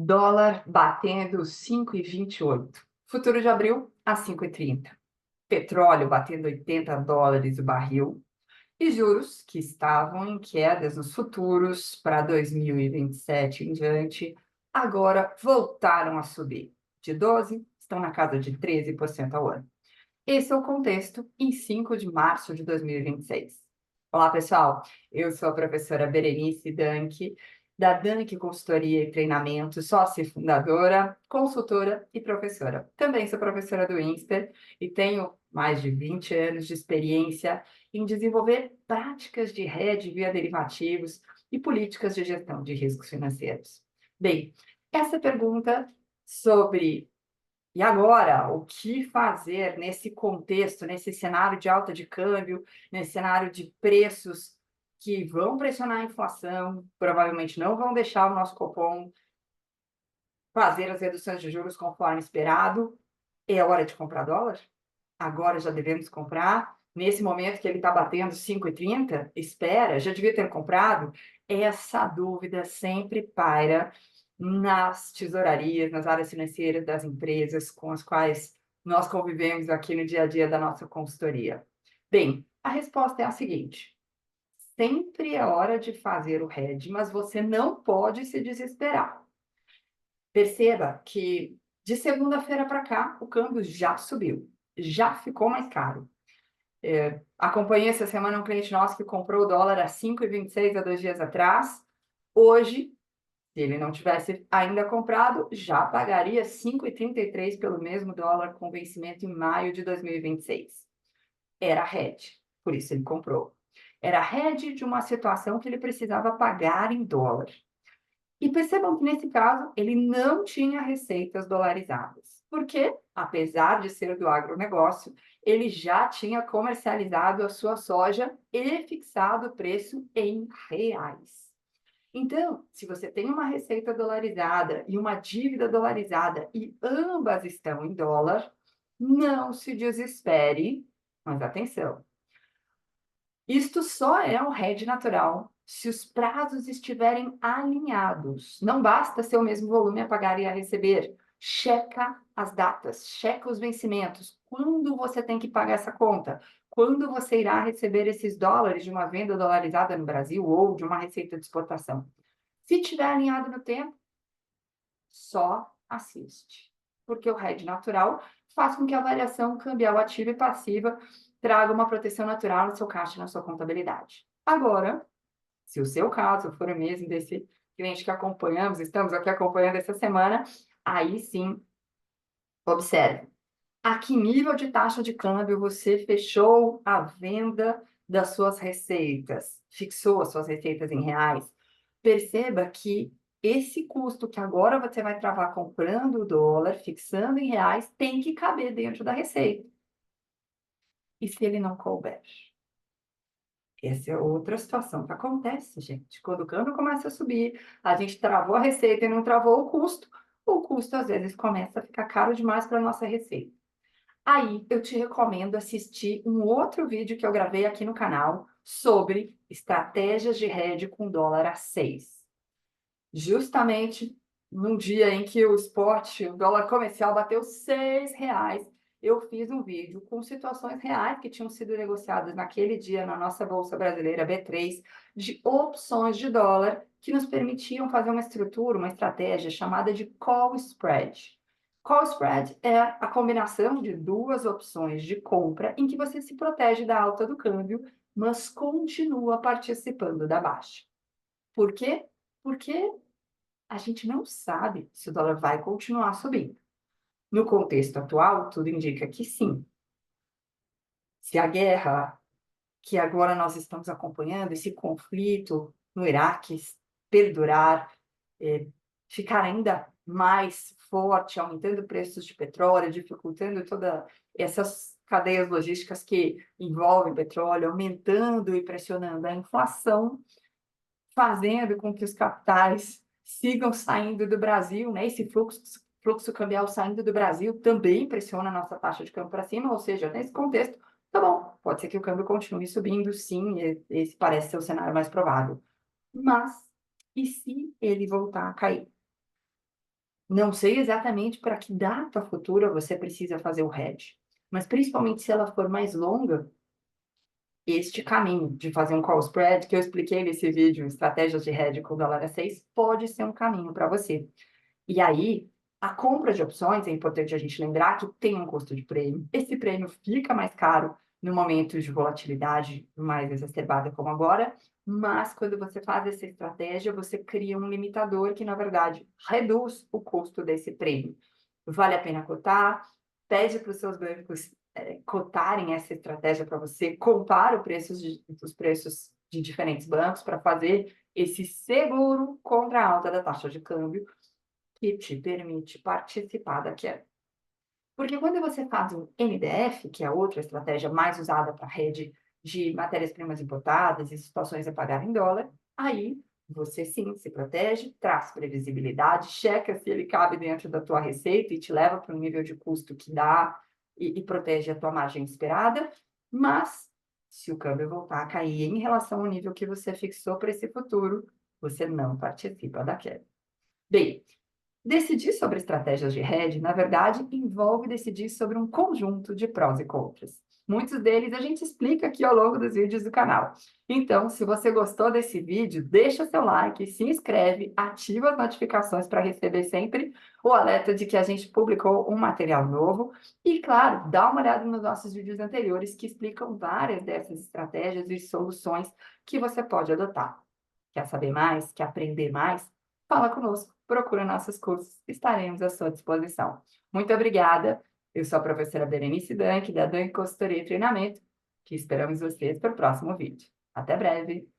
Dólar batendo 5,28. Futuro de abril a 5,30. Petróleo batendo US$ 80 o barril. E juros, que estavam em quedas nos futuros para 2027 em diante, agora voltaram a subir. De 12, estão na casa de 13% ao ano. Esse é o contexto em 5 de março de 2026. Olá, pessoal. Eu sou a professora Berenice Danck, da Danck Consultoria e Treinamento, sócia e fundadora, consultora e professora. Também sou professora do INSPER e tenho mais de 20 anos de experiência em desenvolver práticas de hedge via derivativos e políticas de gestão de riscos financeiros. Bem, essa pergunta sobre e agora, o que fazer nesse contexto, nesse cenário de alta de câmbio, nesse cenário de preços que vão pressionar a inflação, provavelmente não vão deixar o nosso Copom fazer as reduções de juros conforme esperado? É hora de comprar dólar? Agora já devemos comprar? Nesse momento que ele está batendo 5,30? Espera, já devia ter comprado? Essa dúvida sempre paira nas tesourarias, nas áreas financeiras das empresas com as quais nós convivemos aqui no dia a dia da nossa consultoria. Bem, a resposta é a seguinte: sempre é hora de fazer o hedge, mas você não pode se desesperar. Perceba que de segunda-feira para cá o câmbio já subiu, já ficou mais caro. Acompanhei essa semana um cliente nosso que comprou o dólar a 5,26 há 2 dias atrás. Hoje, se ele não tivesse ainda comprado, já pagaria 5,33 pelo mesmo dólar com vencimento em maio de 2026. Era hedge, por isso ele comprou. Era hedge de uma situação que ele precisava pagar em dólar. E percebam que, nesse caso, ele não tinha receitas dolarizadas. Porque, apesar de ser do agronegócio, ele já tinha comercializado a sua soja e fixado o preço em reais. Então, se você tem uma receita dolarizada e uma dívida dolarizada e ambas estão em dólar, não se desespere, mas atenção. Isto só é um hedge natural se os prazos estiverem alinhados. Não basta ser o mesmo volume a pagar e a receber. Checa as datas, checa os vencimentos. Quando você tem que pagar essa conta? Quando você irá receber esses dólares de uma venda dolarizada no Brasil ou de uma receita de exportação? Se estiver alinhado no tempo, só assiste. Porque o hedge natural faz com que a variação cambial ativa e passiva traga uma proteção natural no seu caixa e na sua contabilidade. Agora, se o seu caso for o mesmo desse cliente que acompanhamos, estamos aqui acompanhando essa semana, aí sim, observe. A que nível de taxa de câmbio você fechou a venda das suas receitas? Fixou as suas receitas em reais? Perceba que esse custo que agora você vai travar comprando o dólar, fixando em reais, tem que caber dentro da receita. E se ele não couber? Essa é outra situação que acontece, gente. Quando o câmbio começa a subir, a gente travou a receita e não travou o custo às vezes começa a ficar caro demais para a nossa receita. Aí eu te recomendo assistir um outro vídeo que eu gravei aqui no canal sobre estratégias de hedge com dólar a 6. Justamente num dia em que o dólar comercial bateu R$ 6, eu fiz um vídeo com situações reais que tinham sido negociadas naquele dia na nossa Bolsa Brasileira B3, de opções de dólar que nos permitiam fazer uma estrutura, uma estratégia chamada de call spread. Call spread é a combinação de duas opções de compra em que você se protege da alta do câmbio, mas continua participando da baixa. Por quê? Porque a gente não sabe se o dólar vai continuar subindo. No contexto atual, tudo indica que sim. Se a guerra que agora nós estamos acompanhando, esse conflito no Iraque perdurar, ficar ainda mais forte, aumentando preços de petróleo, dificultando todas essas cadeias logísticas que envolvem petróleo, aumentando e pressionando a inflação, fazendo com que os capitais sigam saindo do Brasil, né? Esse fluxo cambial saindo do Brasil também pressiona a nossa taxa de câmbio para cima, ou seja, nesse contexto, tá bom, pode ser que o câmbio continue subindo, sim, esse parece ser o cenário mais provável. Mas, e se ele voltar a cair? Não sei exatamente para que data futura você precisa fazer o hedge, mas principalmente se ela for mais longa, este caminho de fazer um call spread, que eu expliquei nesse vídeo, estratégias de hedge com dólar a 6, pode ser um caminho para você. E aí, a compra de opções, é importante a gente lembrar que tem um custo de prêmio. Esse prêmio fica mais caro no momento de volatilidade mais exacerbada como agora, mas quando você faz essa estratégia, você cria um limitador que, na verdade, reduz o custo desse prêmio. Vale a pena cotar, pede para os seus bancos cotarem essa estratégia para você, compara os preços de diferentes bancos para fazer esse seguro contra a alta da taxa de câmbio que te permite participar da queda. Porque quando você faz um NDF, que é outra estratégia mais usada para rede de matérias-primas importadas e situações a pagar em dólar, aí você sim se protege, traz previsibilidade, checa se ele cabe dentro da tua receita e te leva para um nível de custo que dá e protege a tua margem esperada, mas se o câmbio voltar a cair em relação ao nível que você fixou para esse futuro, você não participa da queda. Bem, decidir sobre estratégias de hedge, na verdade, envolve decidir sobre um conjunto de prós e contras. Muitos deles a gente explica aqui ao longo dos vídeos do canal. Então, se você gostou desse vídeo, deixa seu like, se inscreve, ativa as notificações para receber sempre o alerta de que a gente publicou um material novo. E, claro, dá uma olhada nos nossos vídeos anteriores que explicam várias dessas estratégias e soluções que você pode adotar. Quer saber mais? Quer aprender mais? Fala conosco, procura nossos cursos, estaremos à sua disposição. Muito obrigada. Eu sou a professora Berenice Danck, da Danck Consultoria e Treinamento, que esperamos vocês para o próximo vídeo. Até breve!